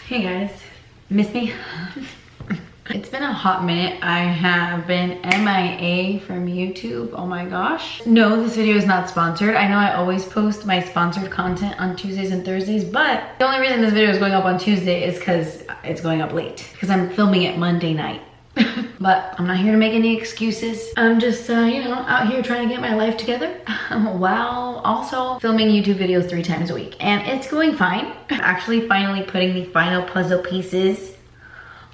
Hey guys, miss me? It's been a hot minute. I have been MIA from YouTube. Oh my gosh. No, this video is not sponsored. I know I always post my sponsored content on Tuesdays and Thursdays, but the only reason this video is going up on Tuesday is because it's going up late, because I'm filming it Monday night. But I'm not here to make any excuses. I'm just, you know, out here trying to get my life together while also filming YouTube videos 3 times a week. And it's going fine. Actually, finally putting the final puzzle pieces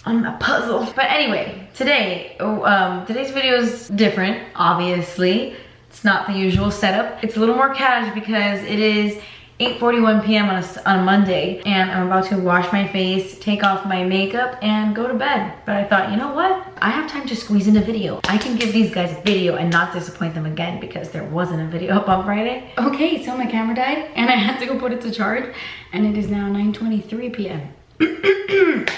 on the puzzle. But anyway, today's video is different, obviously. It's not the usual setup. It's a little more cash because it is 8:41 p.m. on a Monday, and I'm about to wash my face, take off my makeup, and go to bed. But I thought, you know what? I have time to squeeze in a video. I can give these guys a video and not disappoint them again because there wasn't a video up on Friday. Okay, so my camera died and I had to go put it to charge, and it is now 9:23 p.m.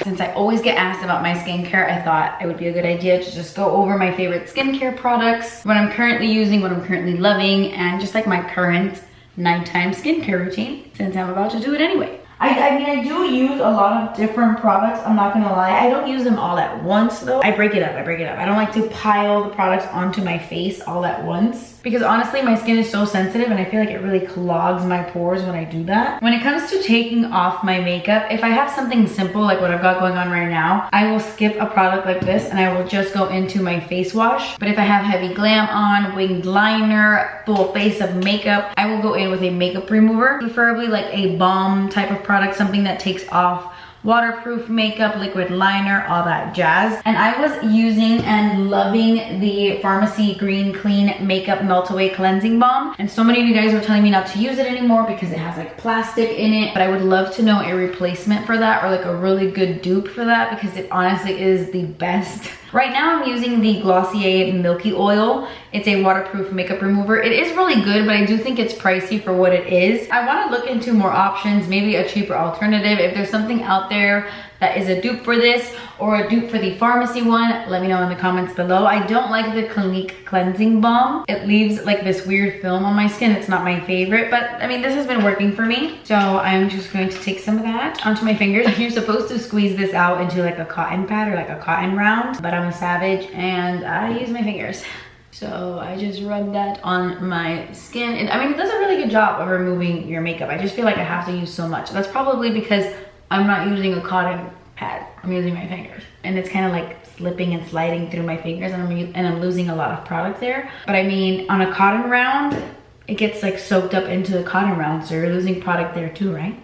Since I always get asked about my skincare, I thought it would be a good idea to just go over my favorite skincare products, what I'm currently using, what I'm currently loving, and just like my current nighttime skincare routine, since I'm about to do it anyway. I mean, I do use a lot of different products, I'm not gonna lie. I don't use them all at once though. I break it up. I don't like to pile the products onto my face all at once, because honestly my skin is so sensitive and I feel like it really clogs my pores when I do that. When it comes to taking off my makeup, if I have something simple like what I've got going on right now, I will skip a product like this and I will just go into my face wash. But if I have heavy glam on, winged liner, full face of makeup, I will go in with a makeup remover, preferably like a balm type of product, something that takes off waterproof makeup, liquid liner, all that jazz. And I was using and loving the Farmacy Green Clean Makeup Melt Away Cleansing Balm. And so many of you guys were telling me not to use it anymore because it has like plastic in it. But I would love to know a replacement for that, or like a really good dupe for that, because it honestly is the best. Right now I'm using the Glossier Milky Oil. It's a waterproof makeup remover. It is really good, but I do think it's pricey for what it is. I want to look into more options, maybe a cheaper alternative. If there's something out there that is a dupe for this or a dupe for the Farmacy one, let me know in the comments below. I don't like the Clinique Cleansing Balm. It leaves like this weird film on my skin. It's not my favorite, but I mean, this has been working for me. So I'm just going to take some of that onto my fingers. You're supposed to squeeze this out into like a cotton pad or like a cotton round, but I'm a savage and I use my fingers. So I just rub that on my skin. I mean, it does a really good job of removing your makeup. I just feel like I have to use so much. That's probably because I'm not using a cotton pad. I'm using my fingers. And it's kind of like slipping and sliding through my fingers, and I'm losing a lot of product there. But I mean, on a cotton round, it gets like soaked up into the cotton round, so you're losing product there too, right?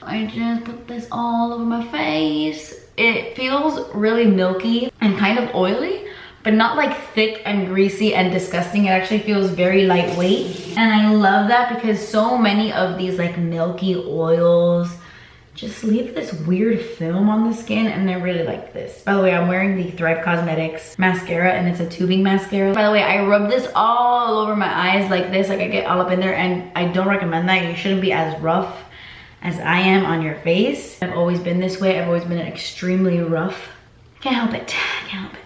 I just put this all over my face. It feels really milky and kind of oily, but not like thick and greasy and disgusting. It actually feels very lightweight. And I love that because so many of these like milky oils just leave this weird film on the skin, and I really like this. By the way, I'm wearing the Thrive Causemetics mascara, and it's a tubing mascara. By the way, I rub this all over my eyes like this, like I get all up in there, and I don't recommend that. You shouldn't be as rough as I am on your face. I've always been this way. I've always been extremely rough. Can't help it, can't help it.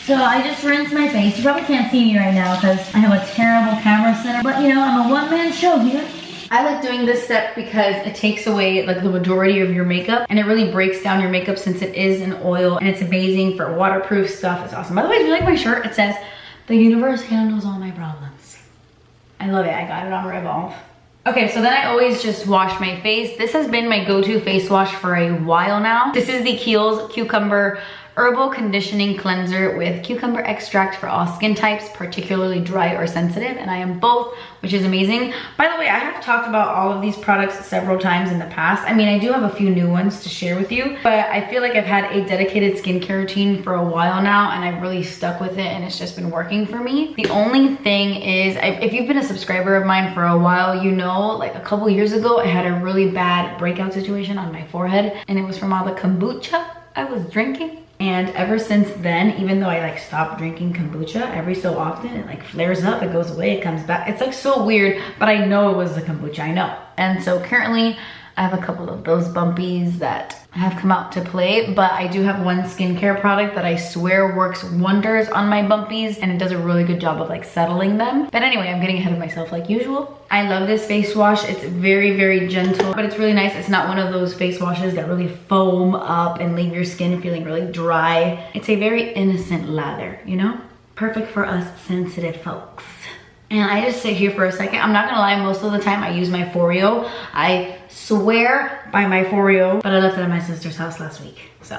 So I just rinsed my face. You probably can't see me right now because I have a terrible camera setup, but you know, I'm a one-man show here. I like doing this step because it takes away like the majority of your makeup, and it really breaks down your makeup since it is an oil, and it's amazing for waterproof stuff. It's awesome. By the way, if you like my shirt, it says, "The universe handles all my problems." I love it. I got it on Revolve. Okay, so then I always just wash my face. This has been my go-to face wash for a while now. This is the Kiehls Cucumber Herbal Conditioning Cleanser with cucumber extract for all skin types, particularly dry or sensitive, and I am both, which is amazing. By the way, I have talked about all of these products several times in the past. I mean, I do have a few new ones to share with you, but I feel like I've had a dedicated skincare routine for a while now, and I've really stuck with it, and it's just been working for me. The only thing is, if you've been a subscriber of mine for a while, you know, like a couple years ago, I had a really bad breakout situation on my forehead, and it was from all the kombucha I was drinking. And ever since then, even though I like stopped drinking kombucha, every so often it like flares up, it goes away, it comes back. It's like so weird, but I know it was the kombucha, I know. And so currently I have a couple of those bumpies that have come out to play, but I do have one skincare product that I swear works wonders on my bumpies, and it does a really good job of like settling them. But anyway, I'm getting ahead of myself like usual. I love this face wash. It's very, very gentle, but it's really nice. It's not one of those face washes that really foam up and leave your skin feeling really dry. It's a very innocent lather, you know? Perfect for us sensitive folks. And I just sit here for a second. I'm not gonna lie, most of the time I use my Foreo. I swear by my Foreo, but I left it at my sister's house last week, so.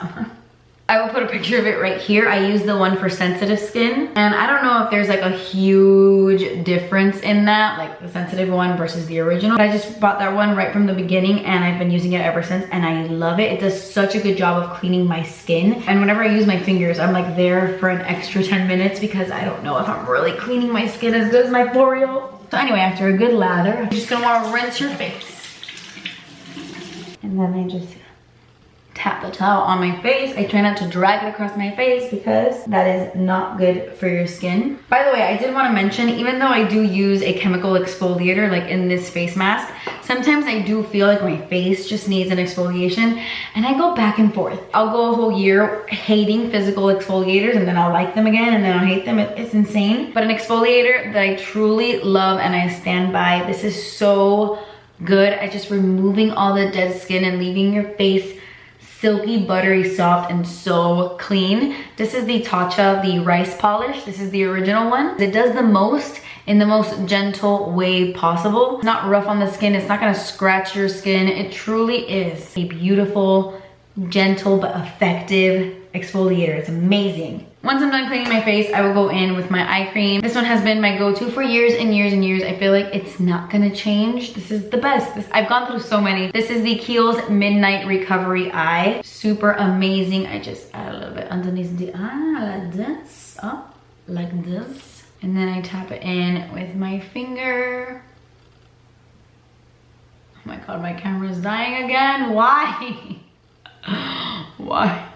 I will put a picture of it right here. I use the one for sensitive skin. And I don't know if there's like a huge difference in that, like the sensitive one versus the original. But I just bought that one right from the beginning and I've been using it ever since and I love it. It does such a good job of cleaning my skin. And whenever I use my fingers, I'm like there for an extra 10 minutes because I don't know if I'm really cleaning my skin as good as my L'Oreal. So anyway, after a good lather, you're just gonna wanna rinse your face. And then I just tap the towel on my face. I try not to drag it across my face because that is not good for your skin. By the way, I did want to mention, even though I do use a chemical exfoliator like in this face mask, sometimes I do feel like my face just needs an exfoliation and I go back and forth. I'll go a whole year hating physical exfoliators and then I'll like them again and then I'll hate them. It's insane. But an exfoliator that I truly love and I stand by, this is so good at just removing all the dead skin and leaving your face silky, buttery, soft, and so clean. This is the Tatcha, the rice polish. This is the original one. It does the most in the most gentle way possible. It's not rough on the skin. It's not gonna scratch your skin. It truly is a beautiful, gentle, but effective exfoliator. It's amazing. Once I'm done cleaning my face, I will go in with my eye cream. This one has been my go-to for years and years and years. I feel like it's not gonna change. This is the best. I've gone through so many. This is the Kiehls Midnight Recovery Eye. Super amazing. I just add a little bit underneath the eye, like this, up, like this. And then I tap it in with my finger. Oh my God, my camera's dying again. Why? Why?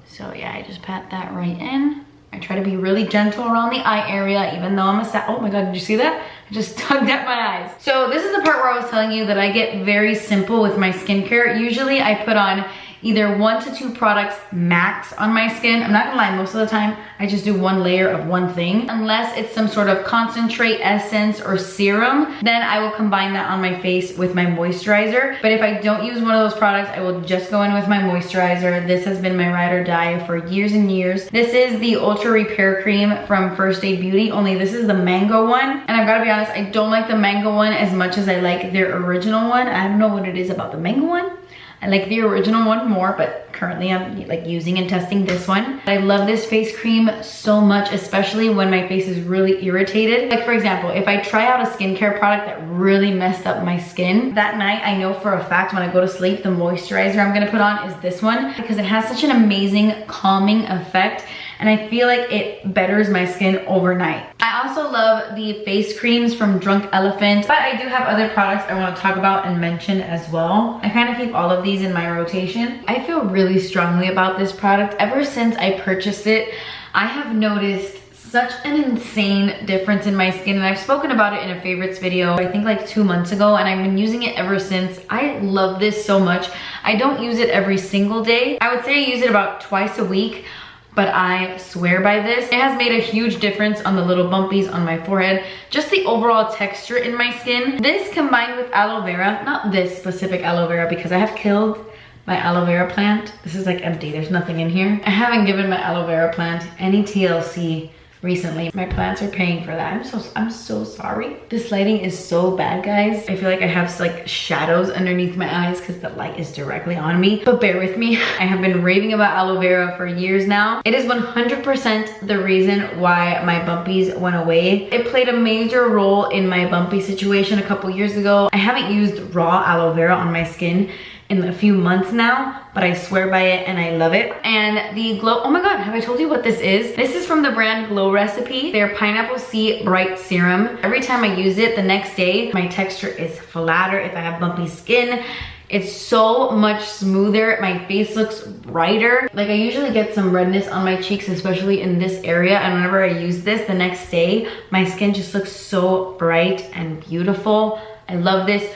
So yeah, I just pat that right in. I try to be really gentle around the eye area, even though I'm a oh my God, did you see that? I just tugged at my eyes. So this is the part where I was telling you that I get very simple with my skincare. Usually I put on either 1 to 2 products max on my skin. I'm not gonna lie, most of the time I just do one layer of one thing. Unless it's some sort of concentrate, essence, or serum, then I will combine that on my face with my moisturizer. But if I don't use one of those products, I will just go in with my moisturizer. This has been my ride or die for years and years. This is the Ultra Repair Cream from First Aid Beauty, only this is the mango one. And I've gotta be honest, I don't like the mango one as much as I like their original one. I don't know what it is about the mango one. I like the original one more, but currently I'm like using and testing this one. I love this face cream so much, especially when my face is really irritated. Like for example, if I try out a skincare product that really messed up my skin, that night I know for a fact when I go to sleep, the moisturizer I'm gonna put on is this one because it has such an amazing calming effect. And I feel like it betters my skin overnight. I also love the face creams from Drunk Elephant, but I do have other products I want to talk about and mention as well. I kind of keep all of these in my rotation. I feel really strongly about this product. Ever since I purchased it, I have noticed such an insane difference in my skin, and I've spoken about it in a favorites video, I think like 2 months ago, and I've been using it ever since. I love this so much. I don't use it every single day. I would say I use it about twice a week, but I swear by this. It has made a huge difference on the little bumpies on my forehead, just the overall texture in my skin. This combined with aloe vera, not this specific aloe vera because I have killed my aloe vera plant. This is like empty, there's nothing in here. I haven't given my aloe vera plant any TLC recently. My plants are paying for that. I'm so sorry. This lighting is so bad, guys. I feel like I have like shadows underneath my eyes because the light is directly on me, but bear with me. I have been raving about aloe vera for years now. It is 100% the reason why my bumpies went away. It played a major role in my bumpy situation a couple years ago. I haven't used raw aloe vera on my skin in a few months now, but I swear by it and I love it. And the Glow, oh my God, have I told you what this is? This is from the brand Glow Recipe. Their Pineapple Sea Bright Serum. Every time I use it, the next day, my texture is flatter if I have bumpy skin. It's so much smoother. My face looks brighter. Like I usually get some redness on my cheeks, especially in this area. And whenever I use this the next day, my skin just looks so bright and beautiful. I love this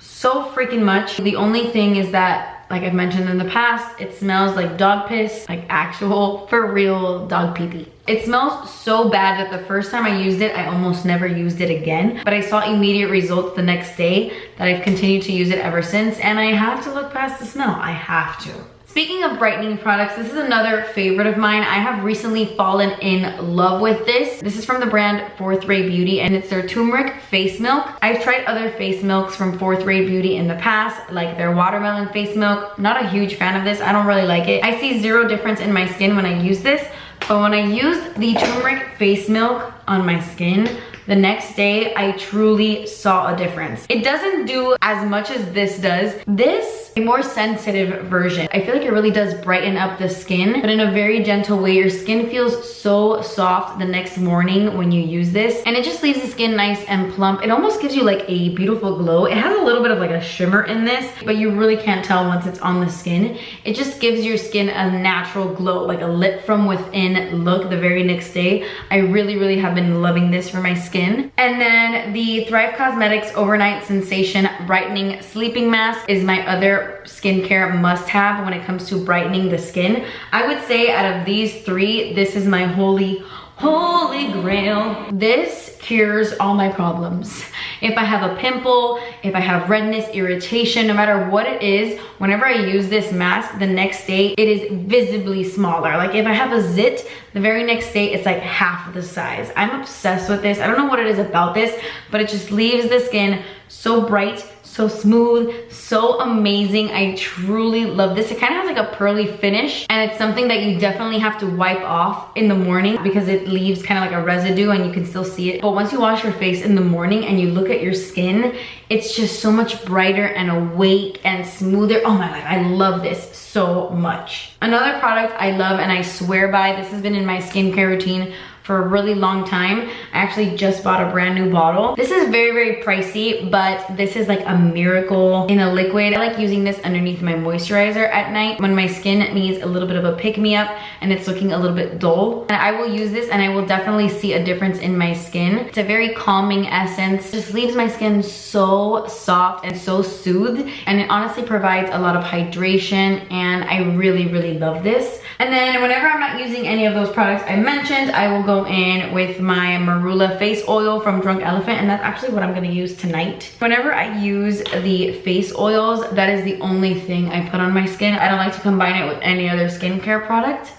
so freaking much. The only thing is that like I've mentioned in the past, it smells like dog piss, like actual, for real dog pee-pee. It smells so bad that the first time I used it, I almost never used it again. But I saw immediate results the next day that I've continued to use it ever since. And I have to look past the smell. I have to. Speaking of brightening products, this is another favorite of mine. I have recently fallen in love with this. This is from the brand Fourth Ray Beauty, and it's their turmeric face milk. I've tried other face milks from Fourth Ray Beauty in the past, like their watermelon face milk. Not a huge fan of this. I don't really like it. I see zero difference in my skin when I use this, but when I used the turmeric face milk on my skin, the next day I truly saw a difference. It doesn't do as much as this does. This, a more sensitive version. I feel like it really does brighten up the skin, but in a very gentle way. Your skin feels so soft the next morning when you use this, and it just leaves the skin nice and plump. It almost gives you like a beautiful glow. It has a little bit of like a shimmer in this, but you really can't tell once it's on the skin. It just gives your skin a natural glow, like a lit from within look the very next day. I really have been loving this for my skin. And then the Thrive Causemetics Overnight Sensation Brightening Sleeping Mask is my other skincare must-have when it comes to brightening the skin. I would say out of these three, this is my holy grail. This cures all my problems. If I have a pimple, if I have redness, irritation, no matter what it is, whenever I use this mask, the next day it is visibly smaller. Like if I have a zit, the very next day it's like half the size. I'm obsessed with this. I don't know what it is about this, but it just leaves the skin so bright, so smooth, so amazing. I truly love this. It kind of has like a pearly finish, and it's something that you definitely have to wipe off in the morning because it leaves kind of like a residue and you can still see it. But once you wash your face in the morning and you look at your skin, it's just so much brighter and awake and smoother. Oh my God, I love this so much. Another product I love and I swear by, this has been in my skincare routine for a really long time. I actually just bought a brand new bottle. This is very pricey, but this is like a miracle in a liquid. I like using this underneath my moisturizer at night when my skin needs a little bit of a pick-me-up and it's looking a little bit dull. And I will use this and I will definitely see a difference in my skin. It's a very calming essence. It just leaves my skin so soft and so soothed, and it honestly provides a lot of hydration, and I really love this. And then whenever I'm not using any of those products I mentioned, I will go in with my Marula face oil from Drunk Elephant, and that's actually what I'm gonna use tonight. Whenever I use the face oils, that is the only thing I put on my skin. I don't like to combine it with any other skincare product.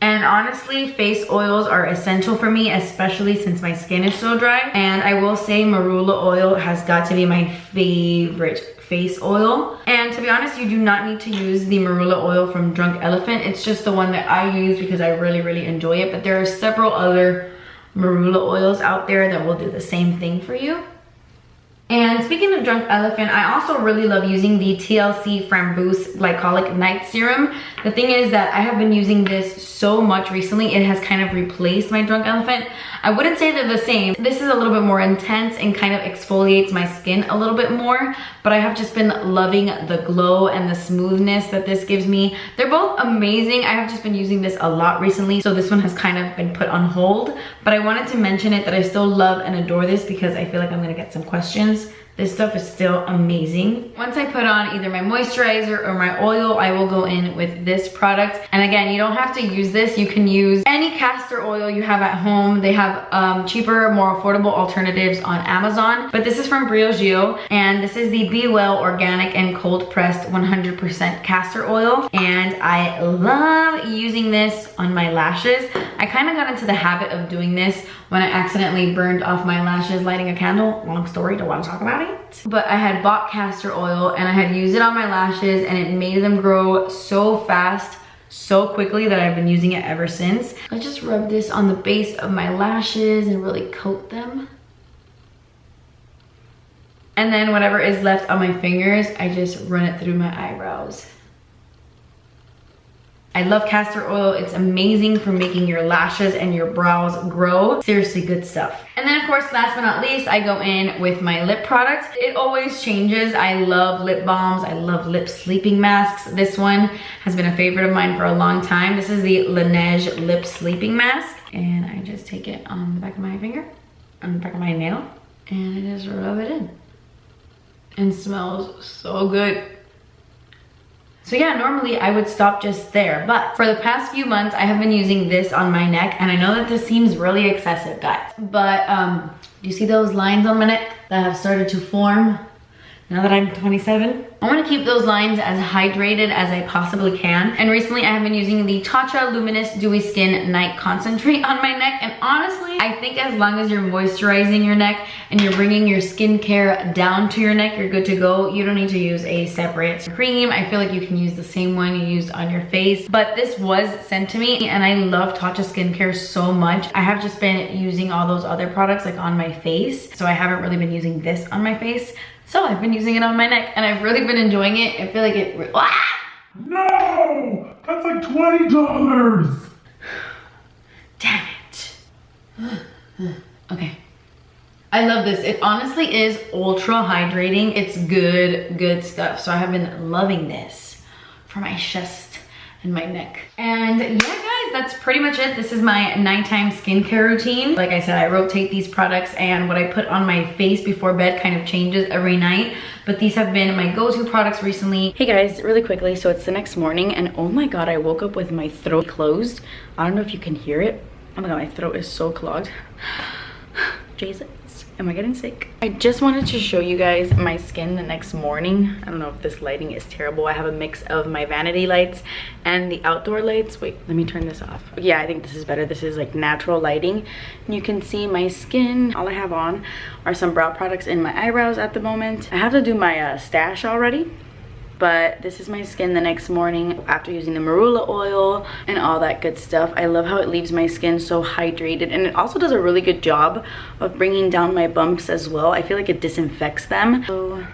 And honestly, face oils are essential for me, especially since my skin is so dry. And I will say Marula oil has got to be my favorite face oil. And to be honest, you do not need to use the Marula oil from Drunk Elephant. It's just the one that I use because I really enjoy it. But there are several other Marula oils out there that will do the same thing for you. And speaking of Drunk Elephant, I also really love using the TLC Framboos Glycolic Night Serum. The thing is that I have been using this so much recently, it has kind of replaced my Drunk Elephant. I wouldn't say they're the same. This is a little bit more intense and kind of exfoliates my skin a little bit more, but I have just been loving the glow and the smoothness that this gives me. They're both amazing. I have just been using this a lot recently, so this one has kind of been put on hold, but I wanted to mention it that I still love and adore this because I feel like I'm gonna get some questions. This stuff is still amazing. Once I put on either my moisturizer or my oil, I will go in with this product. And again, you don't have to use this. You can use any castor oil you have at home. They have cheaper, more affordable alternatives on Amazon. But this is from Briogeo, and this is the Be Well Organic and Cold Pressed 100% Castor Oil. And I love using this on my lashes. I kind of got into the habit of doing this when I accidentally burned off my lashes lighting a candle. Long story, don't want to talk about it. But I had bought castor oil and I had used it on my lashes, and it made them grow so fast, so quickly, that I've been using it ever since. I just rub this on the base of my lashes and really coat them. And then whatever is left on my fingers, I just run it through my eyebrows. I love castor oil. It's amazing for making your lashes and your brows grow. Seriously good stuff. And then of course, last but not least, I go in with my lip product. It always changes. I love lip balms. I love lip sleeping masks. This one has been a favorite of mine for a long time. This is the Laneige lip sleeping mask. And I just take it on the back of my finger, on the back of my nail, and I just rub it in. And it smells so good. So yeah, normally I would stop just there, but for the past few months, I have been using this on my neck, and I know that this seems really excessive, guys, but do you see those lines on my neck that have started to form now that I'm 27? I want to keep those lines as hydrated as I possibly can. And recently I have been using the Tatcha Luminous Dewy Skin Night Concentrate on my neck. And honestly, I think as long as you're moisturizing your neck and you're bringing your skincare down to your neck, you're good to go. You don't need to use a separate cream. I feel like you can use the same one you used on your face. But this was sent to me and I love Tatcha skincare so much. I have just been using all those other products like on my face. So I haven't really been using this on my face. So I've been using it on my neck and I've really been enjoying it. I feel like it, No! That's like $20! Damn it. Okay. I love this. It honestly is ultra hydrating. It's good stuff. So I have been loving this for my chest and my neck. And yeah, guys, that's pretty much it. This is my nighttime skincare routine. Like I said, I rotate these products and what I put on my face before bed kind of changes every night. But these have been my go-to products recently. Hey guys, really quickly, so it's the next morning and oh my God, I woke up with my throat closed. I don't know if you can hear it. Oh my God, my throat is so clogged. Jesus. Am I getting sick? I just wanted to show you guys my skin the next morning. I don't know if this lighting is terrible. I have a mix of my vanity lights and the outdoor lights. Wait, let me turn this off. Yeah, I think this is better. This is like natural lighting. And you can see my skin. All I have on are some brow products in my eyebrows at the moment. I have to do my stash already. But this is my skin the next morning after using the Marula oil and all that good stuff. I love how it leaves my skin so hydrated, and it also does a really good job of bringing down my bumps as well. I feel like it disinfects them. So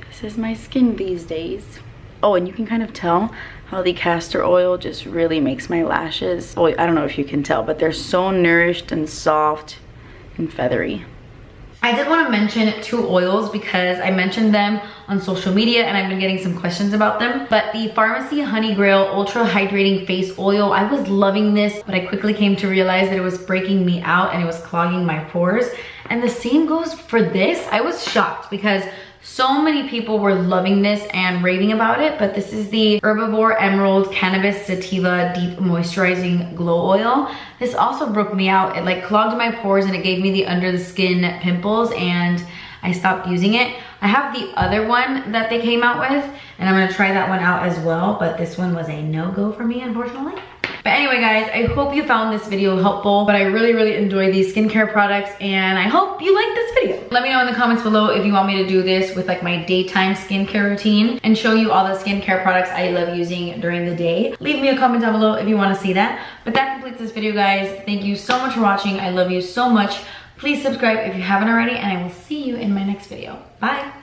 this is my skin these days. Oh, and you can kind of tell how the castor oil just really makes my lashes. Oh, I don't know if you can tell, but they're so nourished and soft and feathery. I did want to mention two oils because I mentioned them on social media and I've been getting some questions about them. But the Farmacy Honey Grail Ultra Hydrating Face Oil, I was loving this, but I quickly came to realize that it was breaking me out and it was clogging my pores. And the same goes for this. I was shocked because so many people were loving this and raving about it, but this is the Herbivore Emerald Canabis Sativa Deep Moisturizing Glow Oil. This also broke me out. It like clogged my pores and it gave me the under the skin pimples and I stopped using it. I have the other one that they came out with and I'm gonna try that one out as well, but this one was a no-go for me, unfortunately. But anyway, guys, I hope you found this video helpful, but I really enjoy these skincare products and I hope you like this video. Let me know in the comments below if you want me to do this with like my daytime skincare routine and show you all the skincare products I love using during the day. Leave me a comment down below if you want to see that. But that completes this video, guys. Thank you so much for watching. I love you so much. Please subscribe if you haven't already and I will see you in my next video. Bye.